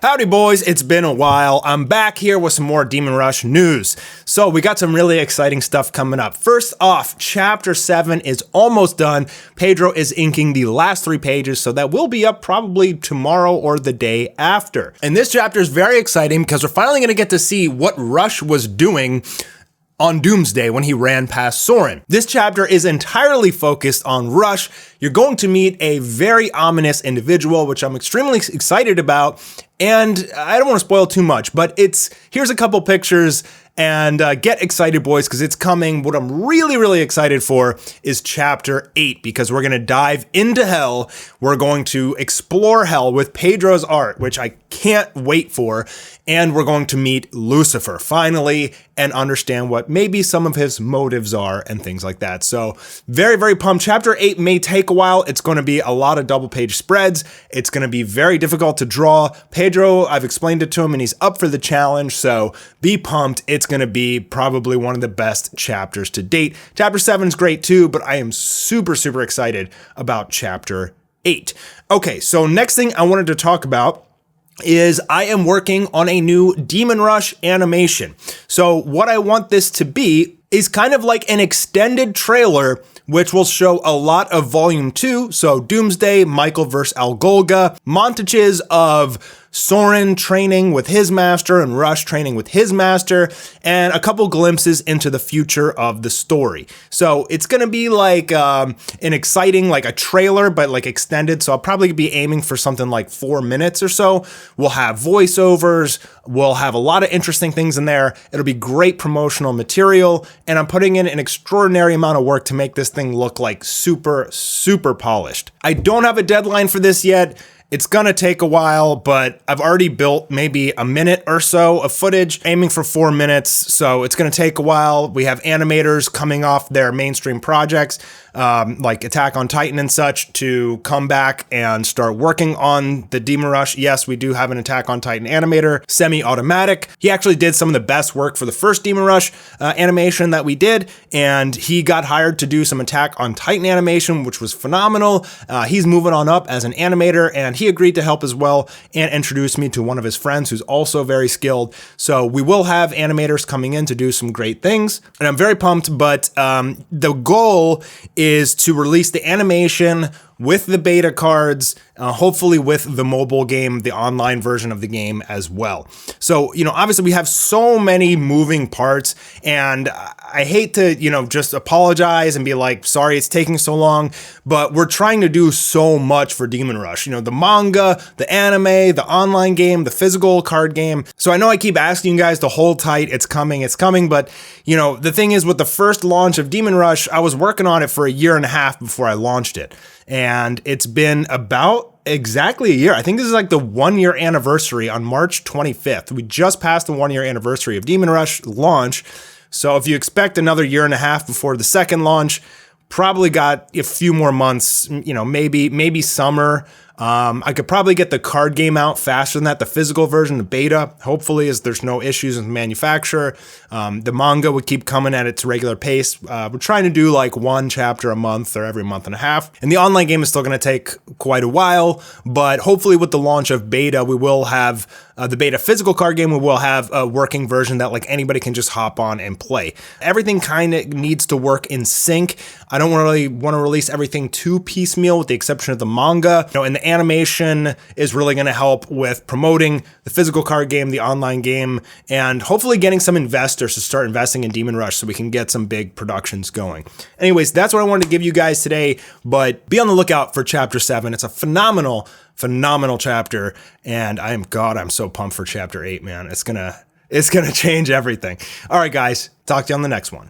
Howdy boys, it's been a while. I'm back here with some more Demon Rush news. So we got some really exciting stuff coming up. First off, Chapter 7 is almost done. Pedro is inking the last 3 pages, so that will be up probably tomorrow or the day after. And this chapter is very exciting because we're finally going to get to see what Rush was doing on Doomsday when he ran past Soren. This chapter is entirely focused on Rush. You're going to meet a very ominous individual, which I'm extremely excited about. And I don't want to spoil too much, but here's a couple pictures and get excited, boys, because it's coming. What I'm really excited for is Chapter 8, because we're going to dive into Hell. We're going to explore Hell with Pedro's art, which I can't wait for. And we're going to meet Lucifer finally and understand what maybe some of his motives are and things like that. So very pumped. Chapter 8 may take a while. It's going to be a lot of double page spreads. It's going to be very difficult to draw. Pedro, I've explained it to him and he's up for the challenge. So be pumped. It's going to be probably one of the best chapters to date. Chapter 7 is great too, but I am super excited about Chapter 8. Okay, so next thing I wanted to talk about is I am working on a new Demon Rush animation. So what I want this to be is kind of like an extended trailer, which will show a lot of Volume 2, so Doomsday, Michael vs. Algolga, montages of Soren training with his master and Rush training with his master, and a couple glimpses into the future of the story. So it's going to be like an exciting, like a trailer, but like extended. So I'll probably be aiming for something like 4 minutes or so. We'll have voiceovers. We'll have a lot of interesting things in there. It'll be great promotional material. And I'm putting in an extraordinary amount of work to make this thing look like super polished. I don't have a deadline for this yet. It's gonna take a while, but I've already built maybe a minute or so of footage, aiming for 4 minutes, so it's gonna take a while. We have animators coming off their mainstream projects, like Attack on Titan and such, to come back and start working on the Demon Rush. Yes, we do have an Attack on Titan animator, semi-automatic. He actually did some of the best work for the first Demon Rush animation that we did, and he got hired to do some Attack on Titan animation, which was phenomenal. He's moving on up as an animator, and he agreed to help as well and introduced me to one of his friends who's also very skilled. So we will have animators coming in to do some great things, and I'm very pumped, but the goal is to release the animation with the beta cards, hopefully with the mobile game, the online version of the game as well. So, obviously we have so many moving parts, and I hate to, just apologize and be like, sorry it's taking so long, but we're trying to do so much for Demon Rush. The manga, the anime, the online game, the physical card game. So I know I keep asking you guys to hold tight, it's coming, but, the thing is, with the first launch of Demon Rush, I was working on it for a year and a half before I launched it. And it's been about exactly a year. I think this is like the 1-year anniversary on March 25th. We just passed the 1-year anniversary of Demon Rush launch. So if you expect another year and a half before the second launch, probably got a few more months, maybe summer. I could probably get the card game out faster than that, the physical version, the beta, hopefully, as there's no issues with the manufacturer. The manga would keep coming at its regular pace. We're trying to do like 1 chapter a month or every month and a half. And the online game is still going to take quite a while, but hopefully with the launch of beta, we will have the beta physical card game. We will have a working version that like anybody can just hop on and play. Everything kind of needs to work in sync. I don't really want to release everything too piecemeal, with the exception of the manga. And the animation is really going to help with promoting the physical card game, the online game, and hopefully getting some investors to start investing in Demon Rush so we can get some big productions going. Anyways, that's what I wanted to give you guys today, but be on the lookout for Chapter 7. It's a phenomenal chapter, and I'm so pumped for Chapter 8, man. It's gonna change everything. All right, guys, talk to you on the next one.